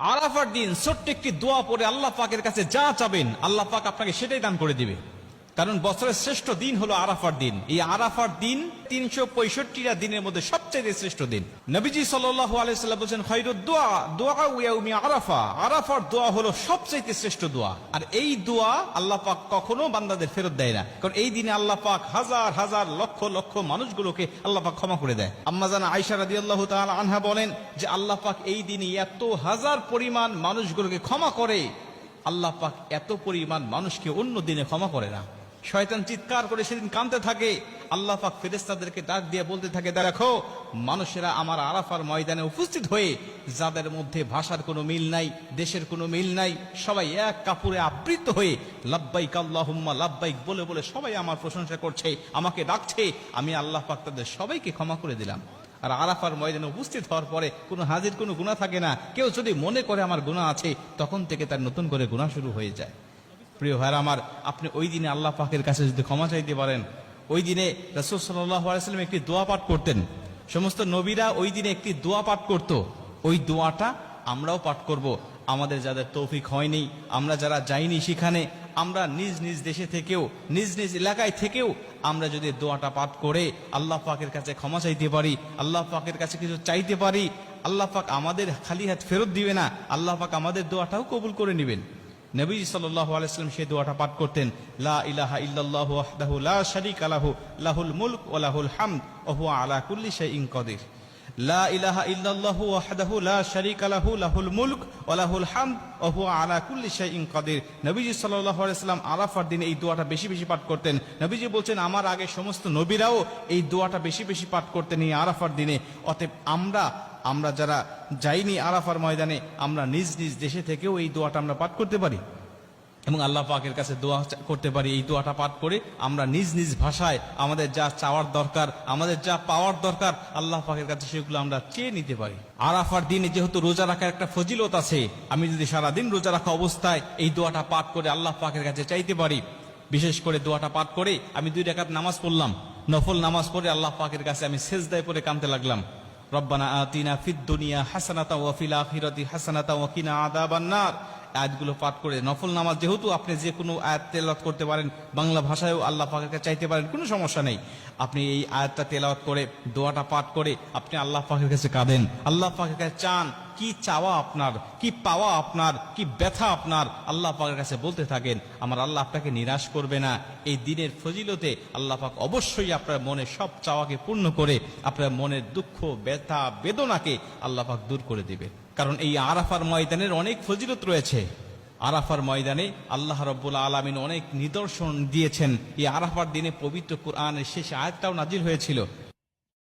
আরাফার দিন ছোট্ট একটি দোয়া পড়ে আল্লাহ পাকের কাছে যা চাবেন আল্লাহ পাক আপনাকে সেটাই দান করে দিবে। কারণ বছরের শ্রেষ্ঠ দিন হলো আরাফার দিন। এই আরাফার দিন ৩৬৫টা দিনের মধ্যে সবচেয়ে শ্রেষ্ঠ দিন। নবীজি সাল্লাল্লাহু আলাইহি ওয়াসাল্লাম বলেন, খায়রুদ দুআ দুআ ইয়াউমি আরাফা। আরাফার দোয়া হলো সবচেয়ে শ্রেষ্ঠ দোয়া। আর এই দোয়া আল্লাহ পাক কখনো বান্দাদের ফেরত দেয় না, কারণ এই দিনে আল্লাহ পাক হাজার হাজার লক্ষ লক্ষ মানুষগুলোকে আল্লাহ পাক ক্ষমা করে দেয়। আম্মা জান আয়েশা রাদিয়াল্লাহু তাআলা আনহা বলেন যে আল্লাহ পাক এই দিনে এত হাজার পরিমাণ মানুষগুলোকে ক্ষমা করে, আল্লাহ পাক এত পরিমাণ মানুষকে অন্য দিনে ক্ষমা করে না। শয়তান চিৎকার করে সেদিন কাঁদতে থাকে, আল্লাহ পাক ফেরেশতাদেরকে ডাক দিয়ে বলতে থাকে, দেখো মানুষেরা আমার আরাফার ময়দানে উপস্থিত হয়ে যাদের মধ্যে ভাষার কোনো মিল নাই, দেশের কোনো মিল নাই, সবাই এক কাপড়ে আবৃত হয়ে লাব্বাইক আল্লাহুম্মা লাব্বাইক বলে বলে সবাই আমার প্রশংসা করছে, আমাকে ডাকছে। আমি আল্লাহ পাক তাদের সবাইকে ক্ষমা করে দিলাম। আর আরাফার ময়দানে উপস্থিত হওয়ার পরে কোনো হাজির কোনো গুনাহ থাকে না। কেউ যদি মনে করে আমার গুনাহ আছে, তখন থেকে তার নতুন করে গুনাহ শুরু হয়ে যায়। প্রিয় ভাইরা আমার, আপনি ওই দিনে আল্লাহ পাকের কাছে যদি ক্ষমা চাইতে পারেন, ওই দিনে রাসূল সাল্লাল্লাহু আলাইহি ওয়াসাল্লাম একটি দোয়া পাঠ করতেন। সমস্ত নবীরা ওই দিনে একটি দোয়া পাঠ করত। ওই দোয়াটা আমরাও পাঠ করব। আমাদের যাদের তৌফিক হয়নি, আমরা যারা যাইনি সেখানে, আমরা নিজ নিজ দেশে থেকেও, নিজ নিজ এলাকায় থেকেও আমরা যদি দোয়াটা পাঠ করে আল্লাহ পাকের কাছে ক্ষমা চাইতে পারি, আল্লাহ পাকের কাছে কিছু চাইতে পারি, আল্লাহ পাক আমাদের খালি হাত ফেরত দিবে না, আল্লাহ পাক আমাদের দোয়াটাও কবুল করে নেবেন। নবী সাল্লাল্লাহু আলাইহি ওয়াসাল্লাম সেই দোয়াটা পাঠ করতেন, লা ইলাহা ইল্লাল্লাহু ওয়াহদাহু লা শারীকা লাহু লাহুল মুলক ওয়া লাহুল হামদ ওয়া হুয়া আলা কুল্লি শাইইন কাদির। লা ইলাহা ইল্লাল্লাহু ওয়াহদাহু লা শারীকা লাহু লাহুল মুলক ওয়া লাহুল হামদ ওয়া হুয়া আলা কুল্লি শাইইন কাদির। নবীজি সাল্লাল্লাহু আলাইহি ওয়াসাল্লাম আরাফার দিনে এই দোয়াটা বেশি বেশি পাঠ করতেন। নবীজি বলছেন, আমার আগে সমস্ত নবীরাও এই দোয়াটা বেশি বেশি পাঠ করতেন এই আরাফার দিনে। অতএব আমরা যারা যাইনি আরাফার ময়দানে, আমরা নিজ নিজ দেশে থেকেও এই দোয়াটা আমরা পাঠ করতে পারি এবং আল্লাহ পাকের কাছে দোয়া করতে পারি। এই দোয়াটা পাঠ করে আমরা নিজ নিজ ভাষায় আমাদের যা চাওয়ার দরকার, আমাদের যা পাওয়ার দরকার, আল্লাহ পাকের কাছে সেগুলো আমরা চেয়ে নিতে পারি। আরাফার দিনে যেহেতু রোজা রাখার একটা ফজিলত আছে, আমি যদি সারাদিন রোজা রাখা অবস্থায় এই দোয়াটা পাঠ করে আল্লাহ পাকের কাছে চাইতে পারি, বিশেষ করে দোয়াটা পাঠ করে আমি 2 রাকাত নামাজ পড়লাম, নফল নামাজ পড়ে আল্লাহ পাকের কাছে আমি সেজদায় পড়ে কাঁদতে লাগলাম, রব্বানা আতিনা ফিদ দুনিয়া হাসানাতাও ওয়া ফিল আখিরাতি হাসানাতাও ওয়া কিনা আযাবান নার। আয়াতগুলো পাঠ করে নফল নামাজ, যেহেতু আপনি যে কোনো আয়াত তেলাওয়াত করতে পারেন, বাংলা ভাষায়ও আল্লাহ পাকের কাছে চাইতে পারেন, কোনো সমস্যা নেই। আপনি এই আয়াতটা তেলাওয়াত করে দোয়াটা পাঠ করে আপনি আল্লাহ পাকের কাছে কাঁদেন, আল্লাহ পাকের কাছে চান, কি চাওয়া আপনার, কি পাওয়া আপনার, কি ব্যথা আপনার, আল্লাহ পাকের কাছে বলতে থাকেন। আমার আল্লাহ আপনাকে নিরাশ করবে না। এই দিনের ফজিলতে আল্লাহ পাক অবশ্যই আপনার মনের সব চাওয়াকে পূর্ণ করে আপনার মনের দুঃখ, ব্যথা, বেদনাকে আল্লাহ পাক দূর করে দিবে। কারণ এই আরাফার ময়দানের অনেক ফজিলত রয়েছে। আরাফার ময়দানে আল্লাহ রাব্বুল আলামিন অনেক নিদর্শন দিয়েছেন। এই আরাফার দিনে পবিত্র কুরআনের শেষ আয়াতটাও নাজিল হয়েছিল।